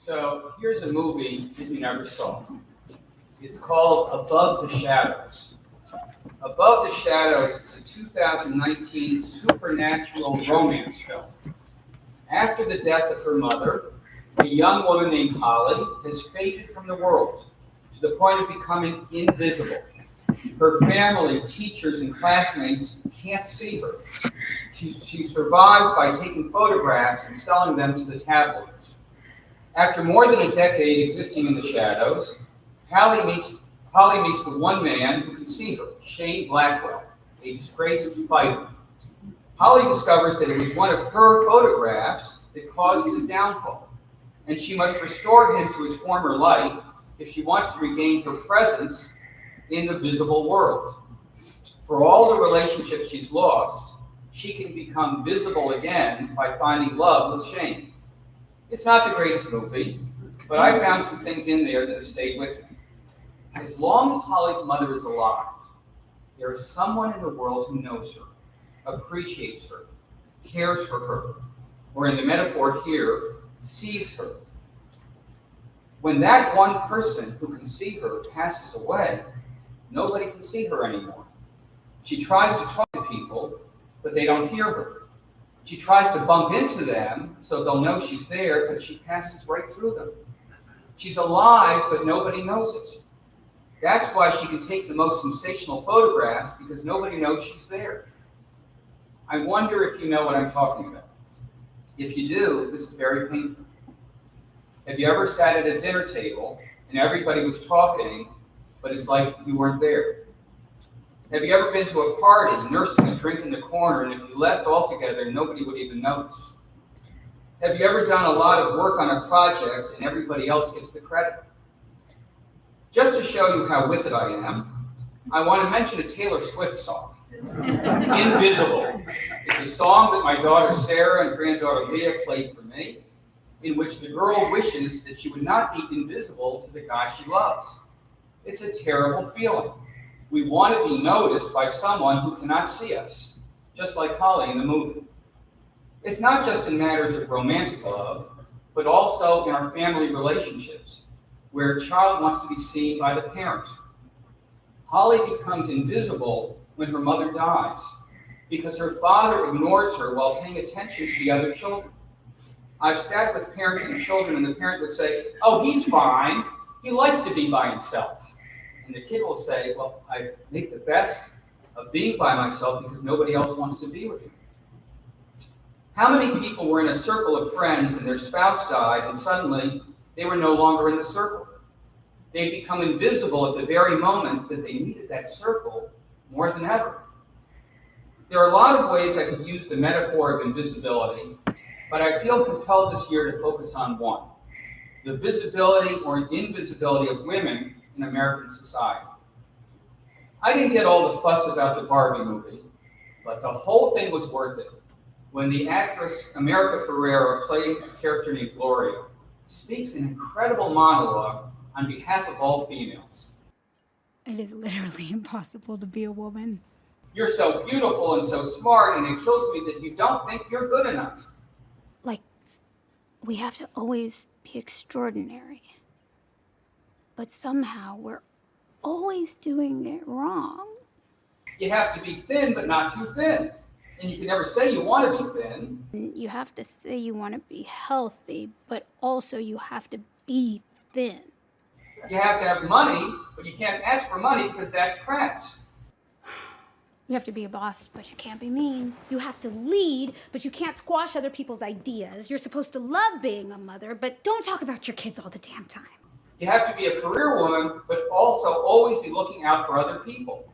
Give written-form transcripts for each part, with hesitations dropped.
So here's a movie that you never saw. It's called Above the Shadows. Above the Shadows is a 2019 supernatural romance film. After the death of her mother, a young woman named Holly has faded from the world to the point of becoming invisible. Her family, teachers, and classmates can't see her. She survives by taking photographs and selling them to the tabloids. After more than a decade existing in the shadows, Holly meets the one man who can see her, Shane Blackwell, a disgraced fighter. Holly discovers that it was one of her photographs that caused his downfall, and she must restore him to his former life if she wants to regain her presence in the visible world. For all the relationships she's lost, she can become visible again by finding love with Shane. It's not the greatest movie, but I found some things in there that have stayed with me. As long as Holly's mother is alive, there is someone in the world who knows her, appreciates her, cares for her, or in the metaphor here, sees her. When that one person who can see her passes away, nobody can see her anymore. She tries to talk to people, but they don't hear her. She tries to bump into them so they'll know she's there, but she passes right through them. She's alive, but nobody knows it. That's why she can take the most sensational photographs, because nobody knows she's there. I wonder if you know what I'm talking about. If you do, this is very painful. Have you ever sat at a dinner table and everybody was talking, but it's like you weren't there? Have you ever been to a party nursing a drink in the corner, and if you left altogether, nobody would even notice? Have you ever done a lot of work on a project and everybody else gets the credit? Just to show you how with it I am, I want to mention a Taylor Swift song, Invisible. It's a song that my daughter Sarah and granddaughter Leah played for me, in which the girl wishes that she would not be invisible to the guy she loves. It's a terrible feeling. We want to be noticed by someone who cannot see us, just like Holly in the movie. It's not just in matters of romantic love, but also in our family relationships, where a child wants to be seen by the parent. Holly becomes invisible when her mother dies, because her father ignores her while paying attention to the other children. I've sat with parents and children, and the parent would say, "Oh, he's fine. He likes to be by himself." And the kid will say, "Well, I make the best of being by myself because nobody else wants to be with me." How many people were in a circle of friends and their spouse died, and suddenly they were no longer in the circle? They'd become invisible at the very moment that they needed that circle more than ever. There are a lot of ways I could use the metaphor of invisibility, but I feel compelled this year to focus on one: the visibility or invisibility of women in American society. I didn't get all the fuss about the Barbie movie, but the whole thing was worth it when the actress America Ferrera, playing a character named Gloria, speaks an incredible monologue on behalf of all females. It is literally impossible to be a woman. You're so beautiful and so smart, and it kills me that you don't think you're good enough. Like, we have to always be extraordinary. But somehow we're always doing it wrong. You have to be thin, but not too thin. And you can never say you want to be thin. You have to say you want to be healthy, but also you have to be thin. You have to have money, but you can't ask for money because that's crass. You have to be a boss, but you can't be mean. You have to lead, but you can't squash other people's ideas. You're supposed to love being a mother, but don't talk about your kids all the damn time. You have to be a career woman, but also always be looking out for other people.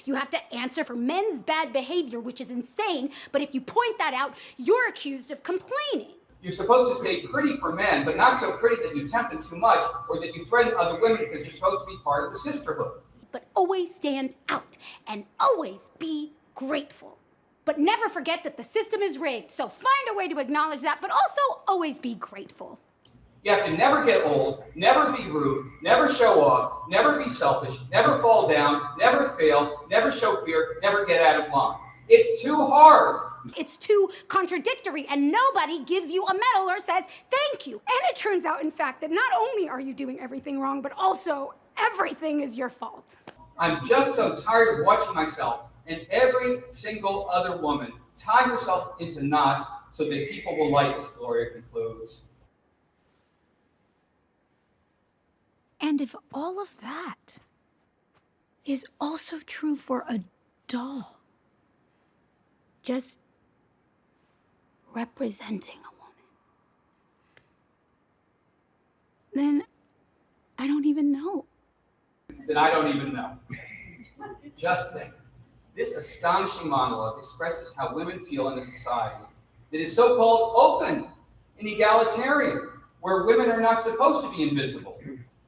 You have to answer for men's bad behavior, which is insane, but if you point that out, you're accused of complaining. You're supposed to stay pretty for men, but not so pretty that you tempt them too much or that you threaten other women because you're supposed to be part of the sisterhood. But always stand out and always be grateful. But never forget that the system is rigged, so find a way to acknowledge that, but also always be grateful. You have to never get old, never be rude, never show off, never be selfish, never fall down, never fail, never show fear, never get out of line. It's too hard. It's too contradictory, and nobody gives you a medal or says thank you. And it turns out, in fact, that not only are you doing everything wrong, but also everything is your fault. I'm just so tired of watching myself and every single other woman tie herself into knots so that people will like us, Gloria concludes. And if all of that is also true for a doll, just representing a woman, then I don't even know. Then I don't even know. Just think. This astonishing monologue expresses how women feel in a society that is so-called open and egalitarian, where women are not supposed to be invisible.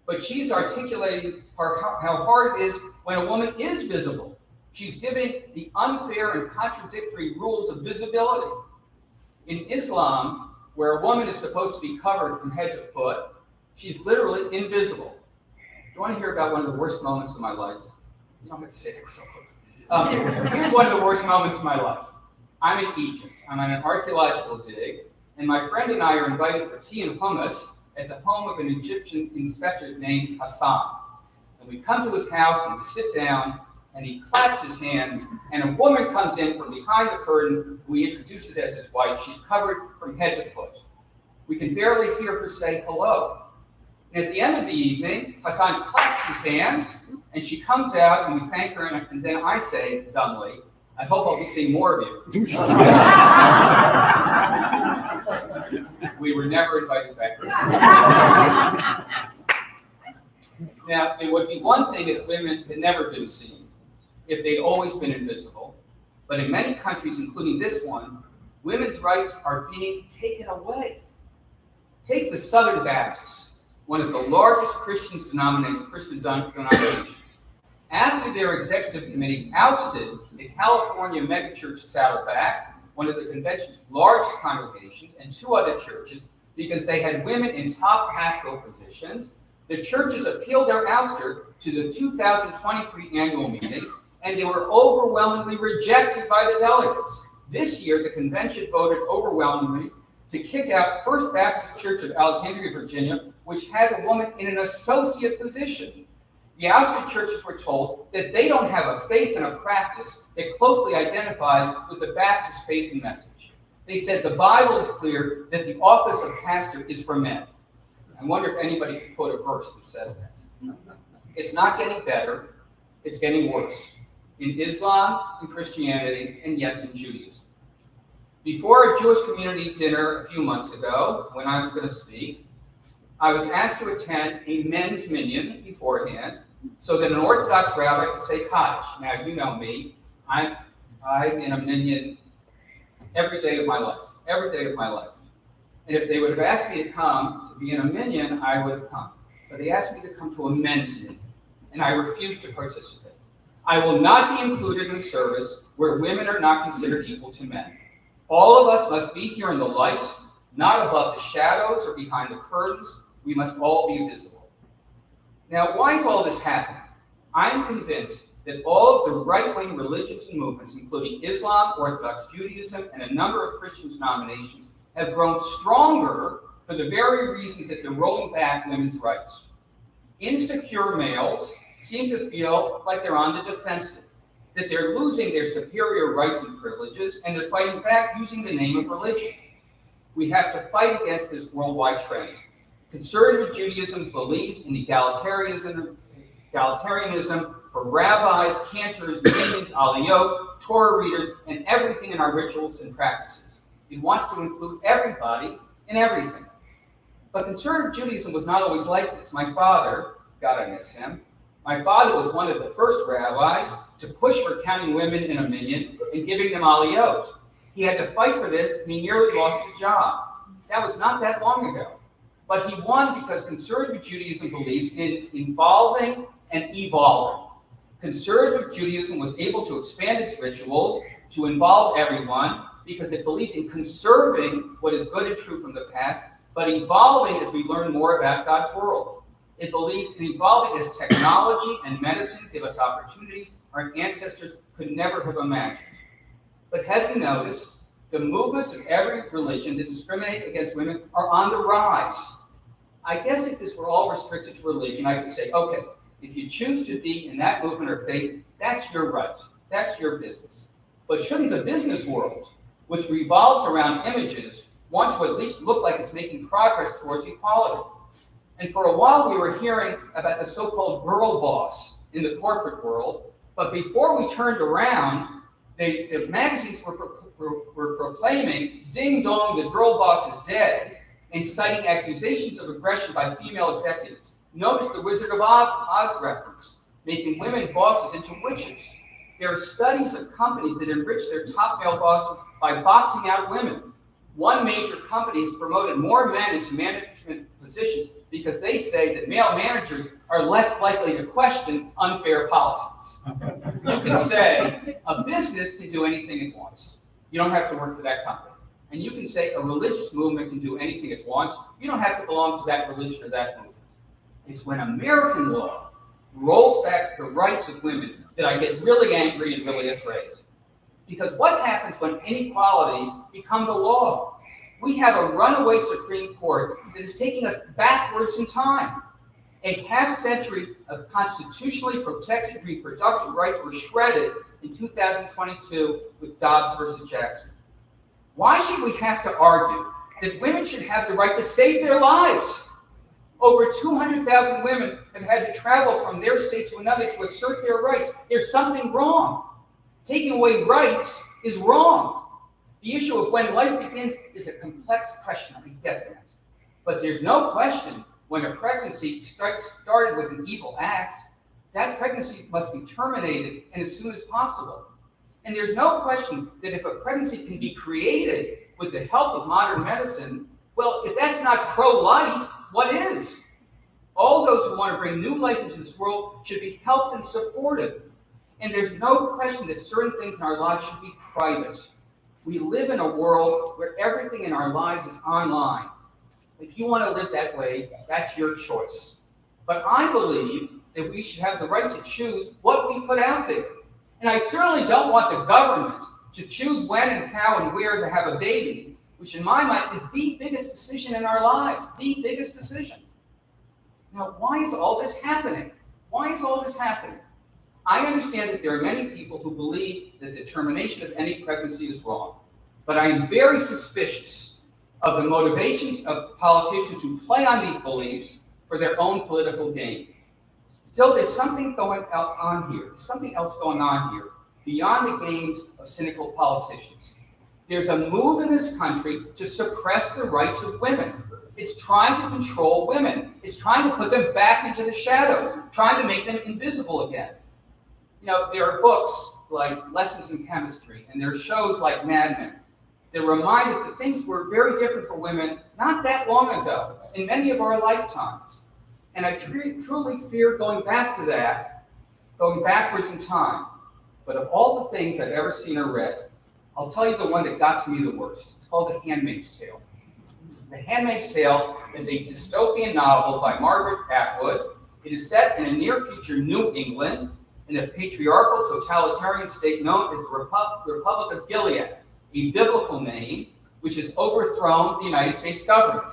But she's articulating how hard it is when a woman is visible. She's giving the unfair and contradictory rules of visibility. In Islam, where a woman is supposed to be covered from head to foot, she's literally invisible. Do you want to hear about one of the worst moments of my life? You don't have to say that so close. Here's one of the worst moments of my life. I'm in Egypt. I'm on an archaeological dig, and my friend and I are invited for tea and hummus at the home of an Egyptian inspector named Hassan. And we come to his house and we sit down, and he claps his hands, and a woman comes in from behind the curtain who he introduces as his wife. She's covered from head to foot. We can barely hear her say hello. And at the end of the evening, Hassan claps his hands, and she comes out, and we thank her, and then I say, dumbly, I hope I'll be seeing more of you. We were never invited back. Now, it would be one thing if women had never been seen, if they'd always been invisible, but in many countries, including this one, women's rights are being taken away. Take the Southern Baptists, one of the largest Christian denominations. After their executive committee ousted the California megachurch Saddleback, one of the convention's largest congregations, and two other churches, because they had women in top pastoral positions, the churches appealed their ouster to the 2023 annual meeting, and they were overwhelmingly rejected by the delegates. This year, the convention voted overwhelmingly to kick out First Baptist Church of Alexandria, Virginia, which has a woman in an associate position. The ousted churches were told that they don't have a faith and a practice that closely identifies with the Baptist faith and message. They said the Bible is clear that the office of pastor is for men. I wonder if anybody can quote a verse that says that. It's not getting better, it's getting worse. In Islam, in Christianity, and yes, in Judaism. Before a Jewish community dinner a few months ago, when I was going to speak, I was asked to attend a men's minyan beforehand so that an Orthodox rabbi could say Kaddish. Now, you know me. I'm in a minyan every day of my life. And if they would have asked me to come to be in a minyan, I would have come. But they asked me to come to a men's minyan, and I refused to participate. I will not be included in a service where women are not considered equal to men. All of us must be here in the light, not above the shadows or behind the curtains. We must all be visible. Now, why is all this happening? I am convinced that all of the right-wing religions and movements, including Islam, Orthodox Judaism, and a number of Christian denominations, have grown stronger for the very reason that they're rolling back women's rights. Insecure males seem to feel like they're on the defensive, that they're losing their superior rights and privileges, and they're fighting back using the name of religion. We have to fight against this worldwide trend. Conservative Judaism believes in egalitarianism for rabbis, cantors, minions, aliyot, Torah readers, and everything in our rituals and practices. It wants to include everybody in everything. But conservative Judaism was not always like this. My father, God I miss him, my father was one of the first rabbis to push for counting women in a minyan and giving them aliyot. He had to fight for this, and he nearly lost his job. That was not that long ago. But he won because conservative Judaism believes in involving and evolving. Conservative Judaism was able to expand its rituals to involve everyone because it believes in conserving what is good and true from the past, but evolving as we learn more about God's world. It believes in evolving as technology and medicine give us opportunities our ancestors could never have imagined. But have you noticed The movements of every religion that discriminate against women are on the rise. I guess if this were all restricted to religion, I could say, okay, if you choose to be in that movement or faith, that's your right. That's your business. But shouldn't the business world, which revolves around images, want to at least look like it's making progress towards equality? And for a while, we were hearing about the so-called girl boss in the corporate world. But before we turned around, the magazines were proclaiming, ding dong, the girl boss is dead, and citing accusations of aggression by female executives. Notice the Wizard of Oz reference, making women bosses into witches. There are studies of companies that enrich their top male bosses by boxing out women. One major company has promoted more men into management positions because they say that male managers are less likely to question unfair policies. You can say a business can do anything it wants. You don't have to work for that company. And you can say a religious movement can do anything it wants. You don't have to belong to that religion or that movement. It's when American law rolls back the rights of women that I get really angry and really afraid. Because what happens when inequalities become the law? We have a runaway Supreme Court that is taking us backwards in time. A half century of constitutionally protected reproductive rights were shredded in 2022 with Dobbs versus Jackson. Why should we have to argue that women should have the right to save their lives? Over 200,000 women have had to travel from their state to another to assert their rights. There's something wrong. Taking away rights is wrong. The issue of when life begins is a complex question. I get that. But there's no question when a pregnancy started with an evil act, that pregnancy must be terminated and as soon as possible. And there's no question that if a pregnancy can be created with the help of modern medicine, well, if that's not pro-life, what is? All those who want to bring new life into this world should be helped and supported. And there's no question that certain things in our lives should be private. We live in a world where everything in our lives is online. If you want to live that way, that's your choice. But I believe that we should have the right to choose what we put out there. And I certainly don't want the government to choose when and how and where to have a baby, which in my mind is the biggest decision in our lives, the biggest decision. Now, why is all this happening? Why is all this happening? I understand that there are many people who believe that the termination of any pregnancy is wrong, but I am very suspicious of the motivations of politicians who play on these beliefs for their own political gain. Still, there's something going on here, something else going on here, beyond the games of cynical politicians. There's a move in this country to suppress the rights of women. It's trying to control women. It's trying to put them back into the shadows, trying to make them invisible again. You know, there are books like Lessons in Chemistry, and there are shows like Mad Men that remind us that things were very different for women not that long ago, in many of our lifetimes. And I truly fear going back to that, going backwards in time. But of all the things I've ever seen or read, I'll tell you the one that got to me the worst. It's called The Handmaid's Tale. The Handmaid's Tale is a dystopian novel by Margaret Atwood. It is set in a near-future New England in a patriarchal totalitarian state known as the Republic of Gilead, a biblical name which has overthrown the United States government.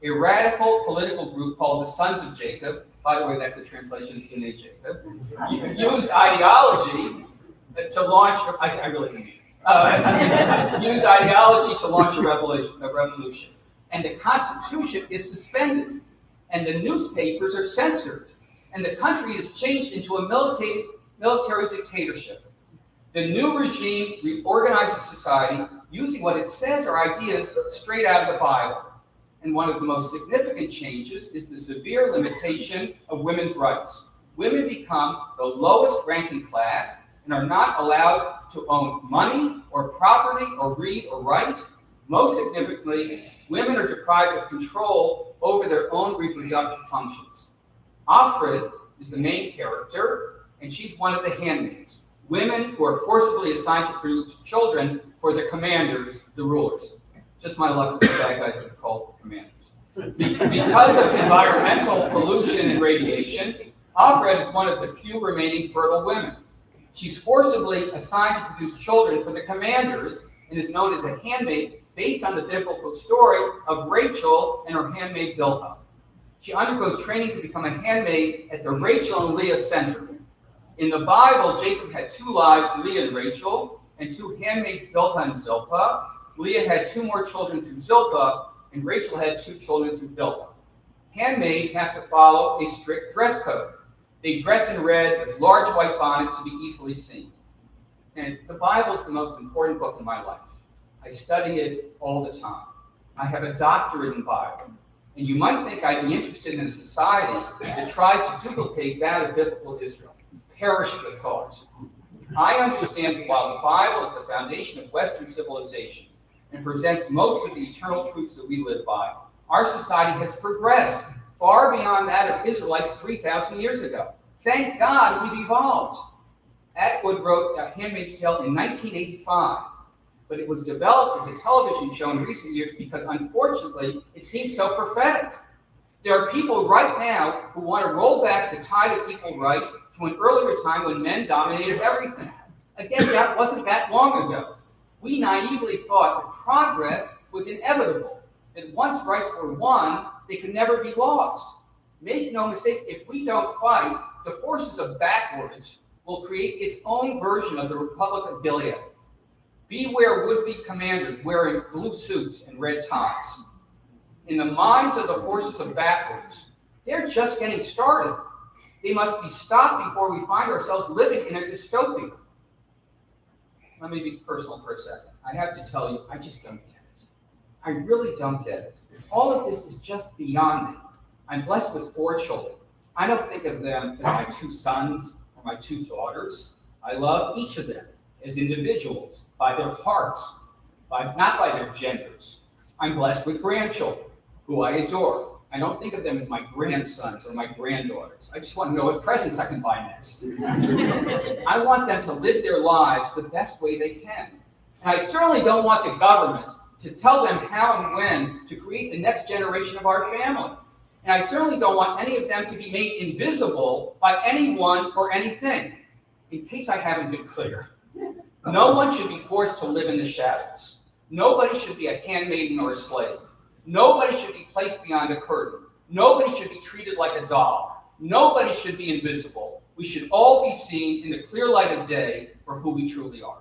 A radical political group called the Sons of Jacob, by the way, that's a translation of B'nai Jacob, used ideology to launch, I really didn't mean it, used ideology to launch a revolution. And the Constitution is suspended, and the newspapers are censored, and the country is changed into a military dictatorship. The new regime reorganizes society using what it says are ideas straight out of the Bible. And one of the most significant changes is the severe limitation of women's rights. Women become the lowest ranking class and are not allowed to own money or property or read or write. Most significantly, women are deprived of control over their own reproductive functions. Offred is the main character, and she's one of the handmaids, women who are forcibly assigned to produce children for the commanders, the rulers. Just my luck that the bad guys are called commanders. Because of environmental pollution and radiation, Offred is one of the few remaining fertile women. She's forcibly assigned to produce children for the commanders, and is known as a handmaid based on the biblical story of Rachel and her handmaid Bilhah. She undergoes training to become a handmaid at the Rachel and Leah Center. In the Bible, Jacob had 2 wives, Leah and Rachel, and 2 handmaids, Bilhah and Zilpah. Leah had 2 more children through Zilpah, and Rachel had 2 children through Bilhah. Handmaids have to follow a strict dress code. They dress in red with large white bonnets to be easily seen. And the Bible is the most important book in my life. I study it all the time. I have a doctorate in Bible. And you might think I'd be interested in a society that tries to duplicate that of biblical Israel. Perish the thought. I understand that while the Bible is the foundation of Western civilization and presents most of the eternal truths that we live by, our society has progressed far beyond that of Israelites 3,000 years ago. Thank God we've evolved. Atwood wrote A Handmaid's Tale in 1985, but it was developed as a television show in recent years because, unfortunately, it seems so prophetic. There are people right now who want to roll back the tide of equal rights to an earlier time when men dominated everything. Again, that wasn't that long ago. We naively thought that progress was inevitable, that once rights were won, they could never be lost. Make no mistake, if we don't fight, the forces of backwards will create its own version of the Republic of Gilead. Beware would-be commanders wearing blue suits and red ties. In the minds of the forces of backwards, they're just getting started. They must be stopped before we find ourselves living in a dystopia. Let me be personal for a second. I have to tell you, I just don't get it. I really don't get it. All of this is just beyond me. I'm blessed with 4 children. I don't think of them as my 2 sons or my 2 daughters. I love each of them as individuals, by their hearts, not by their genders. I'm blessed with grandchildren, who I adore. I don't think of them as my grandsons or my granddaughters. I just want to know what presents I can buy next. I want them to live their lives the best way they can. And I certainly don't want the government to tell them how and when to create the next generation of our family. And I certainly don't want any of them to be made invisible by anyone or anything. In case I haven't been clear, no one should be forced to live in the shadows. Nobody should be a handmaiden or a slave. Nobody should be placed beyond a curtain. Nobody should be treated like a doll. Nobody should be invisible. We should all be seen in the clear light of day for who we truly are.